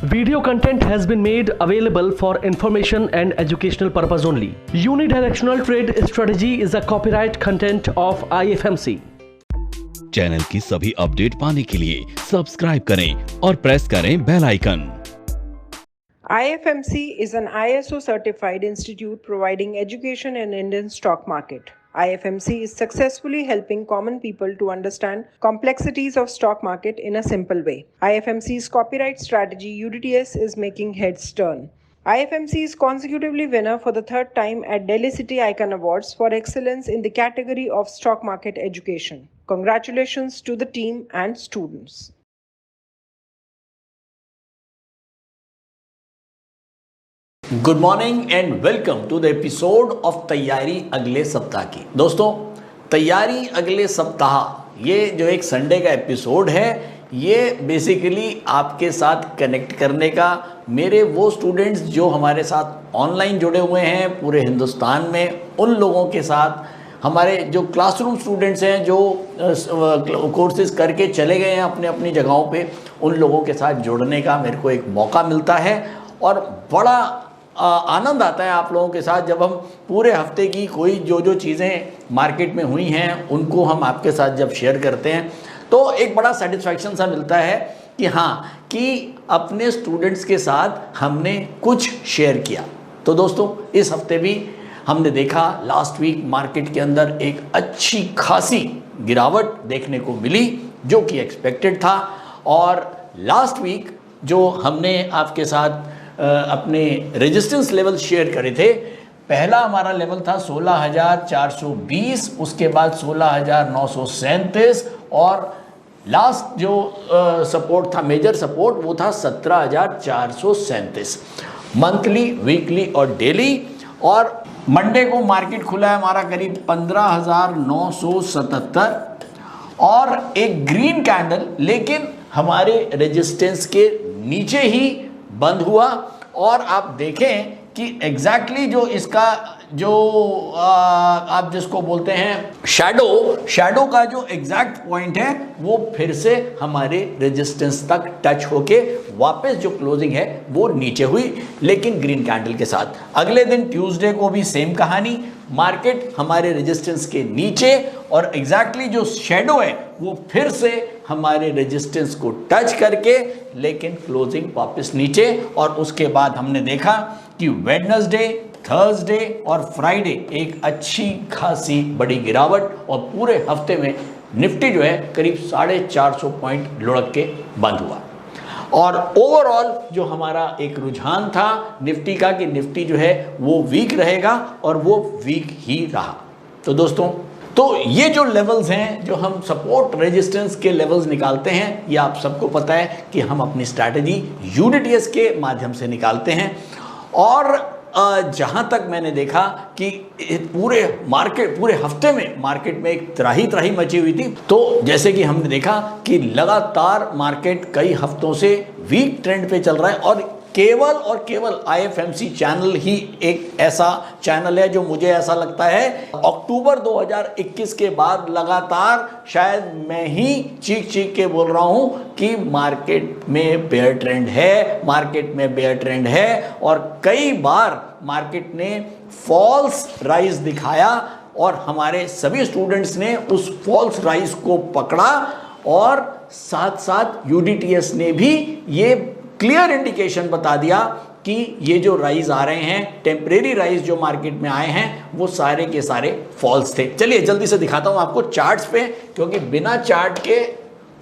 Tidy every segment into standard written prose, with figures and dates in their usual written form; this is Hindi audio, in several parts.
Video content has been made available for information and educational purpose only. Unidirectional trade strategy is a copyright content of IFMC. Channel की सभी अपडेट पाने के लिए सब्सक्राइब करें और प्रेस करें bell icon. IFMC is an ISO certified institute providing education in Indian stock market. IFMC is successfully helping common people to understand complexities of stock market in a simple way. IFMC's copyright strategy UDTS is making heads turn. IFMC is consecutively winner for the third time at Delhi City Icon Awards for excellence in the category of stock market education. Congratulations to the team and students. Good morning and welcome to the episode of तैयारी अगले सप्ताह की। दोस्तों, तैयारी अगले सप्ताह ये जो एक संडे का एपिसोड है, ये बेसिकली आपके साथ कनेक्ट करने का, मेरे वो स्टूडेंट्स जो हमारे साथ ऑनलाइन जुड़े हुए हैं पूरे हिंदुस्तान में, उन लोगों के साथ, हमारे जो क्लासरूम स्टूडेंट्स हैं जो कोर्सेज करके चले गए हैं अपने अपनी जगहों पे, उन लोगों के साथ जुड़ने का मेरे को एक मौका मिलता है और बड़ा आनंद आता है आप लोगों के साथ जब हम पूरे हफ्ते की कोई जो चीज़ें मार्केट में हुई हैं उनको हम आपके साथ जब शेयर करते हैं तो एक बड़ा सेटिस्फैक्शन सा मिलता है कि हाँ, कि अपने स्टूडेंट्स के साथ हमने कुछ शेयर किया। तो दोस्तों, इस हफ्ते भी हमने देखा लास्ट वीक मार्केट के अंदर एक अच्छी खासी गिरावट देखने को मिली जो कि एक्सपेक्टेड था। और लास्ट वीक जो हमने आपके साथ अपने रेजिस्टेंस लेवल शेयर करे थे, पहला हमारा लेवल था 16,420, उसके बाद 16,937 और लास्ट जो सपोर्ट था, मेजर सपोर्ट, वो था 17,437 मंथली, वीकली और डेली। और मंडे को मार्केट खुला है हमारा करीब 15,977 और एक ग्रीन कैंडल, लेकिन हमारे रेजिस्टेंस के नीचे ही बंद हुआ। और आप देखें कि एग्जैक्टली जो इसका जो आप जिसको बोलते हैं शैडो का जो एग्जैक्ट पॉइंट है वो फिर से हमारे रेजिस्टेंस तक टच होके वापस जो क्लोजिंग है वो नीचे हुई, लेकिन ग्रीन कैंडल के साथ। अगले दिन ट्यूसडे को भी सेम कहानी, मार्केट हमारे रेजिस्टेंस के नीचे और एग्जैक्टली जो शैडो है वो फिर से हमारे रेजिस्टेंस को टच करके लेकिन क्लोजिंग वापस नीचे। और उसके बाद हमने देखा कि वेडनेसडे, थर्सडे और फ्राइडे एक अच्छी खासी बड़ी गिरावट और पूरे हफ्ते में निफ्टी जो है करीब 450 पॉइंट लुढ़क के बंद हुआ। और ओवरऑल जो हमारा एक रुझान था निफ्टी का कि निफ्टी जो है वो वीक रहेगा और वो वीक ही रहा। तो दोस्तों, तो ये जो लेवल्स हैं, जो हम सपोर्ट रेजिस्टेंस के लेवल्स निकालते हैं, ये आप सबको पता है कि हम अपनी स्ट्रैटेजी यूडीटीएस के माध्यम से निकालते हैं। और जहाँ तक मैंने देखा कि पूरे हफ्ते में मार्केट में एक त्राही मची हुई थी। तो जैसे कि हमने देखा कि लगातार मार्केट कई हफ्तों से वीक ट्रेंड पे चल रहा है और केवल IFMC चैनल ही एक ऐसा चैनल है जो मुझे ऐसा लगता है अक्टूबर 2021 के बाद लगातार शायद मैं ही चीख के बोल रहा हूं कि मार्केट में बेयर ट्रेंड है। और कई बार मार्केट ने फॉल्स राइज दिखाया और हमारे सभी स्टूडेंट्स ने उस फॉल्स राइज को पकड़ा और साथ साथ यूडीटीएस ने भी ये क्लियर इंडिकेशन बता दिया कि ये जो राइज आ रहे हैं, टेम्परेरी राइज जो मार्केट में आए हैं, वो सारे के सारे फॉल्स थे। चलिए जल्दी से दिखाता हूं आपको चार्ट्स पे, क्योंकि बिना चार्ट के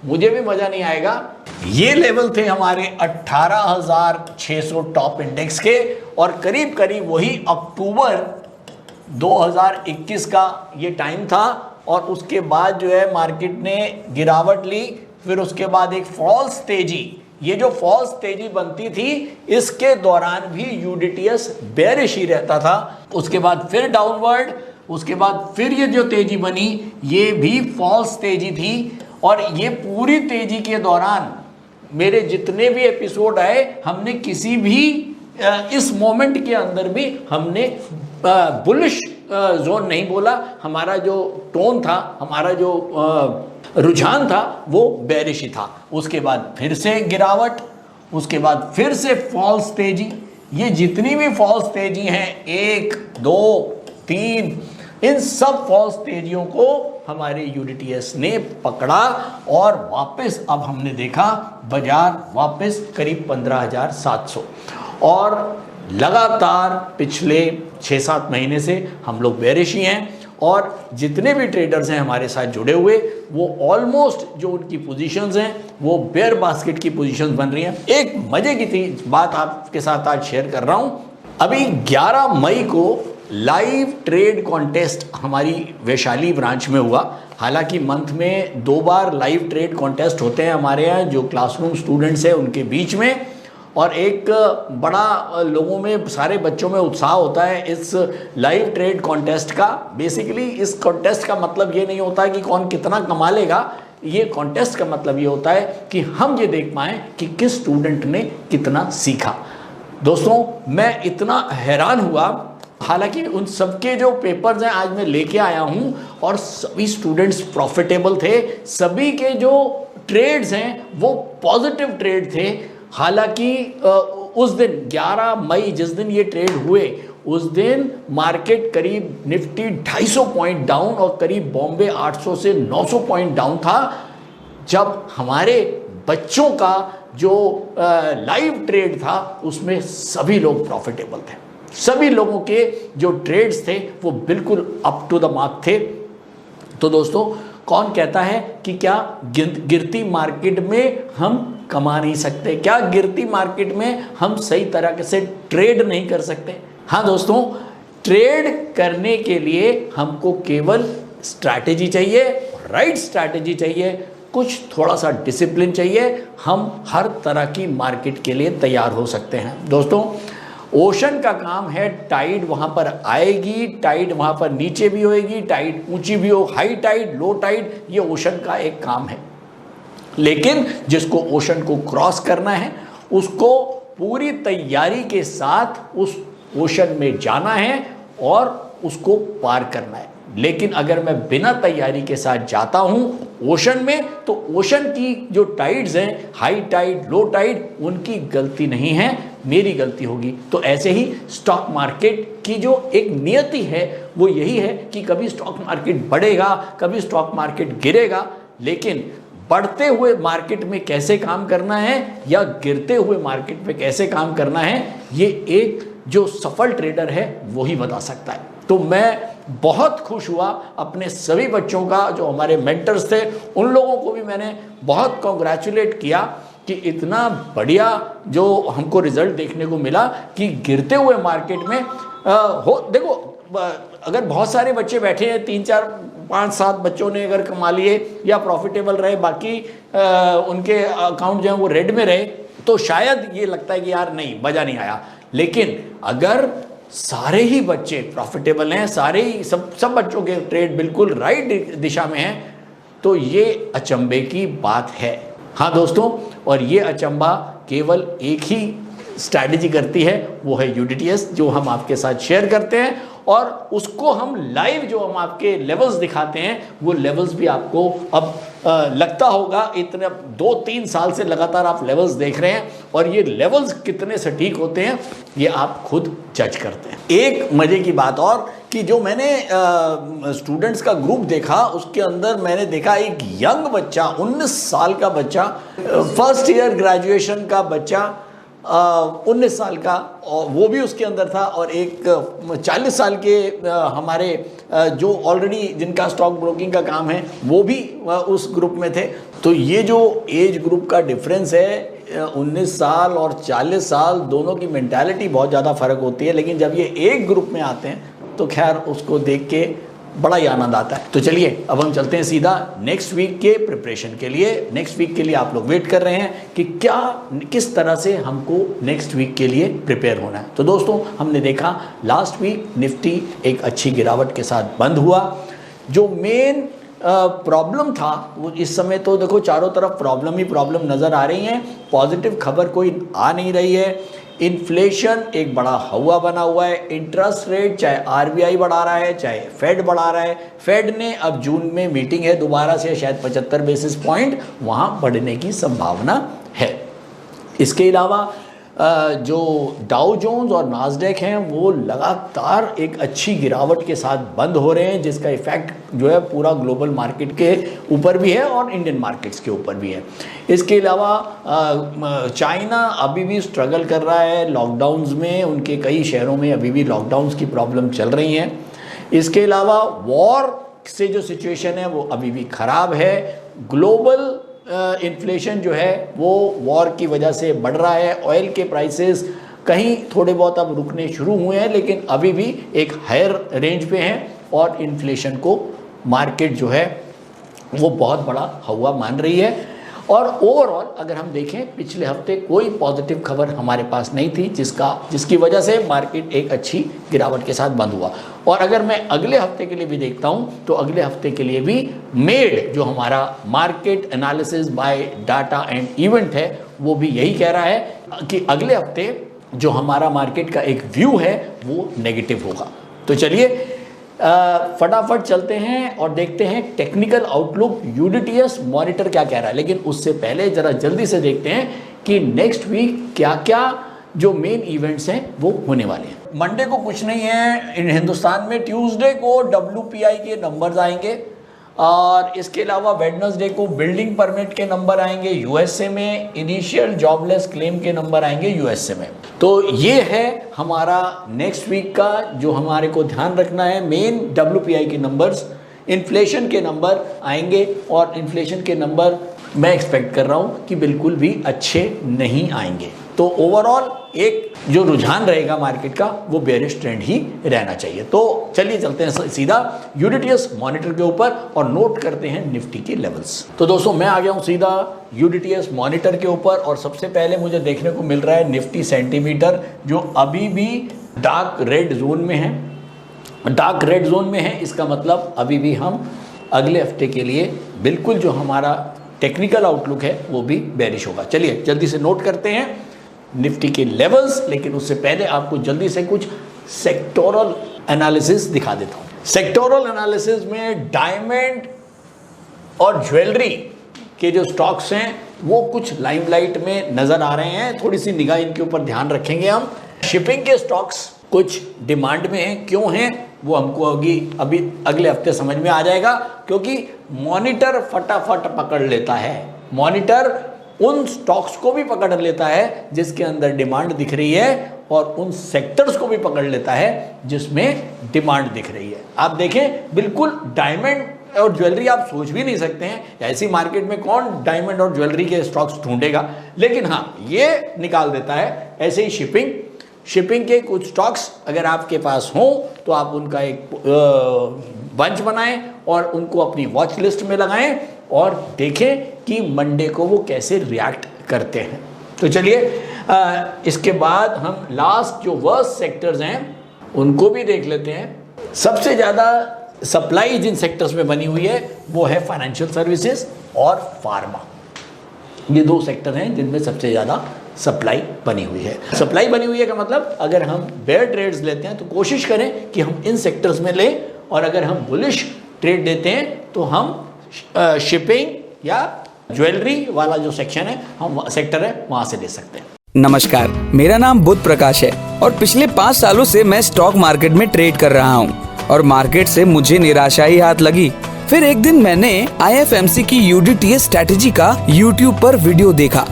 मुझे भी मजा नहीं आएगा। ये लेवल थे हमारे 18,600 टॉप इंडेक्स के और करीब वही अक्टूबर 2021 का ये टाइम था। और उसके बाद जो है मार्केट ने गिरावट ली, फिर उसके बाद एक फॉल्स तेजी, ये जो फॉल्स तेजी बनती थी इसके दौरान भी यूडीटीएस बेयरिश ही रहता था। उसके बाद फिर डाउनवर्ड, उसके बाद फिर ये जो तेजी बनी ये भी फॉल्स तेजी थी। और ये पूरी तेजी के दौरान मेरे जितने भी एपिसोड आए, हमने किसी भी इस मोमेंट के अंदर भी हमने बुलिश जोन नहीं बोला। हमारा जो टोन था, हमारा जो रुझान था वो बेरिश ही था। उसके बाद फिर से गिरावट उसके बाद फिर से फॉल्स तेजी। ये जितनी भी फॉल्स तेजी हैं 1, 2, 3, इन सब फॉल्स तेजियों को हमारे यूडीटीएस ने पकड़ा और वापस अब हमने देखा बाजार वापस करीब 15,700 और लगातार पिछले 6-7 महीने से हम लोग बेरिश ही हैं और जितने भी ट्रेडर्स हैं हमारे साथ जुड़े हुए वो ऑलमोस्ट जो उनकी पोजीशंस हैं वो बेयर बास्केट की पोजीशंस बन रही हैं। एक मजे की बात आपके साथ आज शेयर कर रहा हूं। अभी 11 मई को लाइव ट्रेड कॉन्टेस्ट हमारी वैशाली ब्रांच में हुआ। हालांकि मंथ में 2 बार लाइव ट्रेड कॉन्टेस्ट होते हैं हमारे यहाँ जो क्लासरूम स्टूडेंट्स हैं उनके बीच में, और एक बड़ा लोगों में सारे बच्चों में उत्साह होता है इस लाइव ट्रेड कॉन्टेस्ट का। बेसिकली इस कॉन्टेस्ट का मतलब ये नहीं होता है कि कौन कितना कमा लेगा, ये कॉन्टेस्ट का मतलब ये होता है कि हम ये देख पाएँ कि किस स्टूडेंट ने कितना सीखा। दोस्तों मैं इतना हैरान हुआ, हालांकि उन सबके जो पेपर्स हैं आज मैं लेके आया हूं और सभी स्टूडेंट्स प्रॉफिटेबल थे, सभी के जो ट्रेड्स हैं वो पॉजिटिव ट्रेड थे। हालांकि उस दिन 11 मई जिस दिन ये ट्रेड हुए उस दिन मार्केट करीब निफ्टी 250 पॉइंट डाउन और करीब बॉम्बे 800 से 900 पॉइंट डाउन था, जब हमारे बच्चों का जो लाइव ट्रेड था उसमें सभी लोग प्रॉफिटेबल थे। सभी लोगों के जो ट्रेड्स थे वो बिल्कुल अप टू द मार्क थे। तो दोस्तों कौन कहता है कि क्या गिरती मार्केट में हम कमा नहीं सकते, क्या गिरती मार्केट में हम सही तरह से ट्रेड नहीं कर सकते? हाँ दोस्तों, ट्रेड करने के लिए हमको केवल स्ट्रैटेजी चाहिए, राइट स्ट्रैटेजी चाहिए, कुछ थोड़ा सा डिसिप्लिन चाहिए, हम हर तरह की मार्केट के लिए तैयार हो सकते हैं। दोस्तों ओशन का काम है, टाइड वहां पर आएगी, टाइड वहां पर नीचे भी होएगी, टाइड ऊंची भी हो, हाई टाइड लो टाइड, ये ओशन का एक काम है। लेकिन जिसको ओशन को क्रॉस करना है उसको पूरी तैयारी के साथ उस ओशन में जाना है और उसको पार करना है। लेकिन अगर मैं बिना तैयारी के साथ जाता हूं ओशन में तो ओशन की जो टाइड्स हैं, हाई टाइड लो टाइड, उनकी गलती नहीं है, मेरी गलती होगी। तो ऐसे ही स्टॉक मार्केट की जो एक नियति है वो यही है कि कभी स्टॉक मार्केट बढ़ेगा, कभी स्टॉक मार्केट गिरेगा, लेकिन बढ़ते हुए मार्केट में कैसे काम करना है या गिरते हुए मार्केट में कैसे काम करना है, ये एक जो सफल ट्रेडर है वही बता सकता है। तो मैं बहुत खुश हुआ अपने सभी बच्चों का, जो हमारे मेंटर्स थे उन लोगों को भी मैंने बहुत कॉन्ग्रेचुलेट किया कि इतना बढ़िया जो हमको रिजल्ट देखने को मिला कि गिरते हुए मार्केट में देखो अगर बहुत सारे बच्चे बैठे हैं, 3, 4, 5, 7 बच्चों ने अगर कमा लिए या प्रॉफिटेबल रहे, बाकी उनके अकाउंट जो है वो रेड में रहे, तो शायद ये लगता है कि यार नहीं मजा नहीं आया। लेकिन अगर सारे ही बच्चे प्रॉफिटेबल हैं, सारे ही सब बच्चों के ट्रेड बिल्कुल राइट दिशा में हैं, तो ये अचंभे की बात है। हाँ दोस्तों, और ये अचंभा केवल एक ही स्ट्रैटेजी करती है, वो है यूडीटीएस, जो हम आपके साथ शेयर करते हैं और उसको हम लाइव जो हम आपके लेवल्स दिखाते हैं वो लेवल्स भी आपको अब लगता होगा, इतने 2-3 साल से लगातार आप लेवल्स देख रहे हैं और ये लेवल्स कितने सटीक होते हैं ये आप खुद जज करते हैं। एक मजे की बात और कि जो मैंने स्टूडेंट्स का ग्रुप देखा उसके अंदर मैंने देखा एक यंग बच्चा, 19 साल का बच्चा, फर्स्ट ईयर ग्रेजुएशन का बच्चा, 19 साल का, और वो भी उसके अंदर था, और एक 40 साल के हमारे जो ऑलरेडी जिनका स्टॉक ब्रोकिंग का काम है वो भी उस ग्रुप में थे। तो ये जो एज ग्रुप का डिफरेंस है, 19 साल और 40 साल, दोनों की मेंटालिटी बहुत ज़्यादा फ़र्क होती है, लेकिन जब ये एक ग्रुप में आते हैं तो खैर उसको देख के बड़ा ही आनंद आता है। तो चलिए अब हम चलते हैं सीधा नेक्स्ट वीक के प्रिपरेशन के लिए। नेक्स्ट वीक के लिए आप लोग वेट कर रहे हैं कि किस तरह से हमको नेक्स्ट वीक के लिए प्रिपेयर होना है। तो दोस्तों हमने देखा लास्ट वीक निफ्टी एक अच्छी गिरावट के साथ बंद हुआ। जो मेन प्रॉब्लम था वो इस समय तो देखो चारों तरफ प्रॉब्लम ही प्रॉब्लम नज़र आ रही हैं, पॉजिटिव खबर कोई आ नहीं रही है। इन्फ्लेशन एक बड़ा हवा बना हुआ है, इंटरेस्ट रेट चाहे आरबीआई बढ़ा रहा है चाहे फेड बढ़ा रहा है। फेड ने अब जून में मीटिंग है दोबारा से, शायद 75 बेसिस पॉइंट वहाँ बढ़ने की संभावना है। इसके अलावा जो डाउ जोन्स और नास्डैक हैं वो लगातार एक अच्छी गिरावट के साथ बंद हो रहे हैं, जिसका इफेक्ट जो है पूरा ग्लोबल मार्केट के ऊपर भी है और इंडियन मार्केट्स के ऊपर भी है। इसके अलावा चाइना अभी भी स्ट्रगल कर रहा है लॉकडाउन्स में, उनके कई शहरों में अभी भी लॉकडाउन्स की प्रॉब्लम चल रही हैं। इसके अलावा वॉर से जो सिचुएशन है वो अभी भी ख़राब है। ग्लोबल इन्फ्लेशन जो है वो वॉर की वजह से बढ़ रहा है। ऑयल के प्राइसेस कहीं थोड़े बहुत अब रुकने शुरू हुए हैं, लेकिन अभी भी एक हायर रेंज पे हैं और इन्फ्लेशन को मार्केट जो है वो बहुत बड़ा हवा मान रही है। और ओवरऑल अगर हम देखें पिछले हफ्ते कोई पॉजिटिव खबर हमारे पास नहीं थी, जिसकी वजह से मार्केट एक अच्छी गिरावट के साथ बंद हुआ। और अगर मैं अगले हफ्ते के लिए भी देखता हूं तो अगले हफ्ते के लिए भी मेड जो हमारा market analysis bye data and event है वो भी यही कह रहा है कि अगले हफ्ते जो हमारा मार्केट का एक व्यू है वो नेगेटिव होगा। तो चलिए फटाफट चलते हैं और देखते हैं टेक्निकल आउटलुक यूडीटीएस मॉनिटर क्या कह रहा है। लेकिन उससे पहले जरा जल्दी से देखते हैं कि नेक्स्ट वीक क्या क्या जो मेन इवेंट्स हैं वो होने वाले हैं। मंडे को कुछ नहीं है इन हिंदुस्तान में। ट्यूसडे को WPI के नंबर्स आएंगे और इसके अलावा वेडनेसडे को बिल्डिंग परमिट के नंबर आएंगे यूएसए में, इनिशियल जॉबलेस क्लेम के नंबर आएंगे यूएसए में। तो ये है हमारा नेक्स्ट वीक का जो हमारे को ध्यान रखना है। मेन WPI के नंबर्स, इन्फ्लेशन के नंबर आएंगे और इन्फ्लेशन के नंबर मैं एक्सपेक्ट कर रहा हूँ कि बिल्कुल भी अच्छे नहीं आएंगे। तो ओवरऑल एक जो रुझान रहेगा मार्केट का वो बेरिश ट्रेंड ही रहना चाहिए। तो चलिए चलते हैं सीधा यूडीटीएस मॉनिटर के ऊपर और नोट करते हैं निफ्टी के लेवल्स। तो दोस्तों मैं आ गया हूं सीधा यूडीटीएस मॉनिटर के ऊपर और सबसे पहले मुझे देखने को मिल रहा है निफ्टी सेंटीमीटर जो अभी भी डार्क रेड जोन में है। डार्क रेड जोन में है इसका मतलब अभी भी हम अगले हफ्ते के लिए बिल्कुल जो हमारा टेक्निकल आउटलुक है वो भी बेरिश होगा। चलिए जल्दी से नोट करते हैं निफ्टी के लेवल्स, लेकिन उससे पहले आपको जल्दी से कुछ सेक्टोरल एनालिसिस दिखा देता हूं। सेक्टोरल एनालिसिस में डायमंड और ज्वेलरी के जो स्टॉक्स हैं वो कुछ लाइमलाइट में नजर आ रहे हैं, थोड़ी सी निगाह इनके ऊपर ध्यान रखेंगे हम। शिपिंग के स्टॉक्स कुछ डिमांड में हैं, क्यों हैं वो हमको अभी अगले हफ्ते समझ में आ जाएगा, क्योंकि मॉनिटर फटाफट पकड़ लेता है। मॉनिटर उन स्टॉक्स को भी पकड़ लेता है जिसके अंदर डिमांड दिख रही है और उन सेक्टर्स को भी पकड़ लेता है जिसमें डिमांड दिख रही है। आप देखें बिल्कुल डायमंड और ज्वेलरी आप सोच भी नहीं सकते हैं, ऐसी मार्केट में कौन डायमंड और ज्वेलरी के स्टॉक्स ढूंढेगा, लेकिन हाँ ये निकाल देता है। ऐसे ही शिपिंग के कुछ स्टॉक्स अगर आपके पास हों तो आप उनका एक बंच बनाएं और उनको अपनी वॉच लिस्ट में लगाएं और देखें कि मंडे को वो कैसे रिएक्ट करते हैं। तो चलिए इसके बाद हम लास्ट जो वर्स्ट सेक्टर्स हैं उनको भी देख लेते हैं। सबसे ज़्यादा सप्लाई जिन सेक्टर्स में बनी हुई है वो है फाइनेंशियल सर्विसेज और फार्मा। ये दो सेक्टर हैं जिनमें सबसे ज़्यादा सप्लाई बनी हुई है। सप्लाई बनी हुई है का मतलब अगर हम बेयर ट्रेड्स लेते हैं तो कोशिश करें कि हम इन सेक्टर्स में लें, और अगर हम बुलिश ट्रेड देते हैं तो हम शिपिंग या ज्वेलरी वाला जो सेक्शन है हम सेक्टर है वहां से ले सकते हैं। नमस्कार, मेरा नाम बुध प्रकाश है और पिछले 5 सालों से मैं स्टॉक मार्केट में ट्रेड कर रहा हूँ और मार्केट से मुझे निराशा ही हाथ लगी। फिर एक दिन मैंने IFMC की यूडीटीएस स्ट्रेटेजी का YouTube पर वीडियो देखा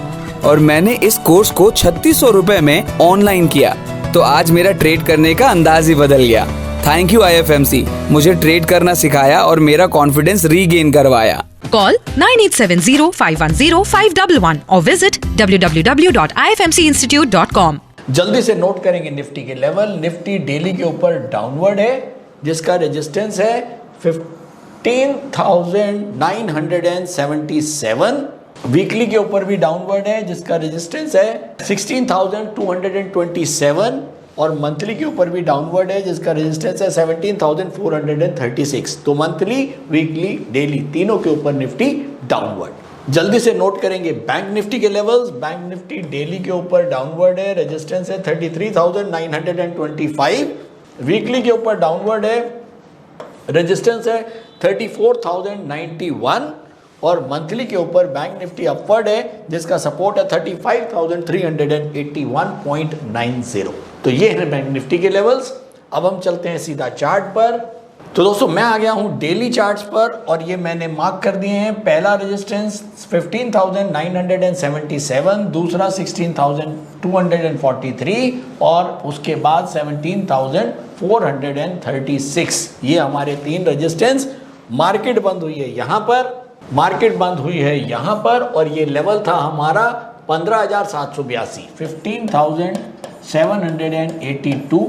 और मैंने इस कोर्स को 3600 रुपए में ऑनलाइन किया, तो आज मेरा ट्रेड करने का अंदाज ही बदल गया। थैंक यू IFMC, मुझे ट्रेड करना सिखाया और मेरा कॉन्फिडेंस रीगेन करवाया। Call 9870-510-511 or visit www.ifmcinstitute.com। जल्दी से नोट करेंगे निफ्टी के लेवल। निफ्टी डेली के ऊपर डाउनवर्ड है जिसका रेजिस्टेंस है 15,977। वीकली के ऊपर भी डाउनवर्ड है जिसका रेजिस्टेंस है 16,227 और मंथली के ऊपर भी डाउनवर्ड है जिसका रेजिस्टेंस है 17,436। तो मंथली, वीकली, डेली तीनों के ऊपर निफ्टी डाउनवर्ड। जल्दी से नोट करेंगे बैंक निफ्टी के लेवल्स। बैंक निफ्टी डेली के ऊपर डाउनवर्ड है, रेजिस्टेंस है 33,925। वीकली के ऊपर डाउनवर्ड है, रेजिस्टेंस है 34,091 और मंथली के ऊपर बैंक निफ्टी अपवर्ड है जिसका सपोर्ट है 35,381.90। तो ये है बैंक निफ्टी के लेवल्स। अब हम चलते हैं सीधा चार्ट पर। तो दोस्तों मैं आ गया हूं डेली चार्ट्स पर और ये मैंने मार्क कर दिए हैं। पहला रेजिस्टेंस 15,977, दूसरा 16,243 और उसके बाद 17,436। ये हमारे तीन रेजिस्टेंस। मार्केट बंद हुई है यहां पर, मार्केट बंद हुई है यहां पर और ये लेवल था हमारा 15,782, 15,782।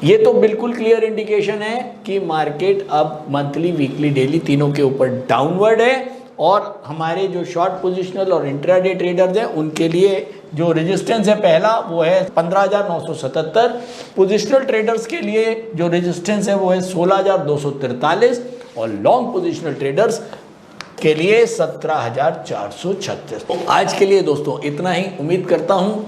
ये तो बिल्कुल क्लियर इंडिकेशन है कि मार्केट अब मंथली, वीकली, डेली तीनों के ऊपर डाउनवर्ड है और हमारे जो शॉर्ट पोजिशनल और इंट्राडे ट्रेडर्स हैं उनके लिए जो रेजिस्टेंस है पहला वो है 15,977। पोजिशनल ट्रेडर्स के लिए जो रेजिस्टेंस है वो है 16,243 और लॉन्ग पोजिशनल ट्रेडर्स के लिए 17,436। आज के लिए दोस्तों इतना ही। उम्मीद करता हूं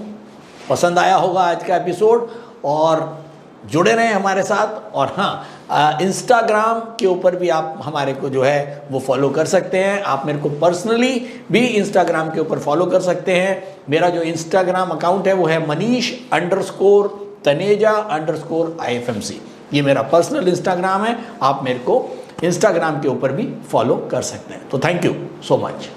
पसंद आया होगा आज का एपिसोड और जुड़े रहें हमारे साथ। और हाँ, इंस्टाग्राम के ऊपर भी आप हमारे को जो है वो फॉलो कर सकते हैं। आप मेरे को पर्सनली भी इंस्टाग्राम के ऊपर फॉलो कर सकते हैं। मेरा जो इंस्टाग्राम अकाउंट है वो है Manish_Taneja_IFMC। ये मेरा पर्सनल इंस्टाग्राम है। आप मेरे को इंस्टाग्राम के ऊपर भी फॉलो कर सकते हैं। तो thank you so much.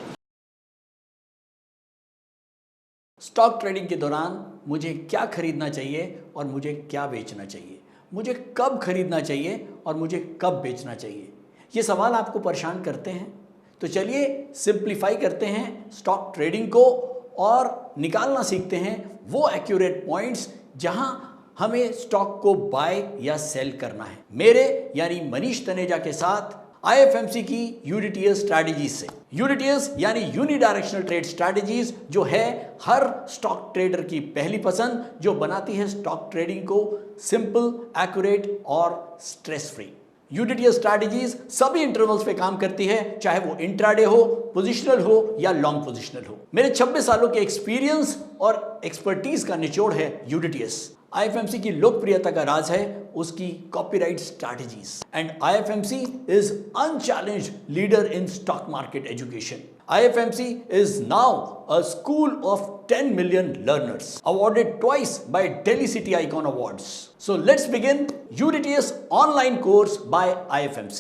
Stock trading के दौरान मुझे क्या खरीदना चाहिए और मुझे क्या बेचना चाहिए, मुझे कब खरीदना चाहिए और मुझे कब बेचना चाहिए, ये सवाल आपको परेशान करते हैं। तो चलिए सिंप्लीफाई करते हैं स्टॉक ट्रेडिंग को और निकालना सीखते हैं वो एक्यूरेट पॉइंट्स जहां हमें स्टॉक को बाय या सेल करना है। मेरे यानी मनीष तनेजा के साथ IFMC की यूडीटीएस स्ट्रैटेजीज से। यूडीटीएस यानी यूनिडायरेक्शनल ट्रेड स्ट्रैटेजीज जो है हर स्टॉक ट्रेडर की पहली पसंद, जो बनाती है स्टॉक ट्रेडिंग को सिंपल, एक्यूरेट और स्ट्रेस फ्री। यूडीटीएस स्ट्रैटेजीज सभी इंटरवल्स पे काम करती है, चाहे वो इंट्राडे हो, पोजिशनल हो या लॉन्ग पोजिशनल हो। मेरे 26 सालों के एक्सपीरियंस और एक्सपर्टीज का निचोड़ है यूडीटीएस। IFMC की लोकप्रियता का राज है उसकी copyright strategies and IFMC is unchallenged leader in stock market education. IFMC is now a school of 10 million learners, awarded twice by Delhi City Icon Awards. So let's begin UDTS online course by IFMC.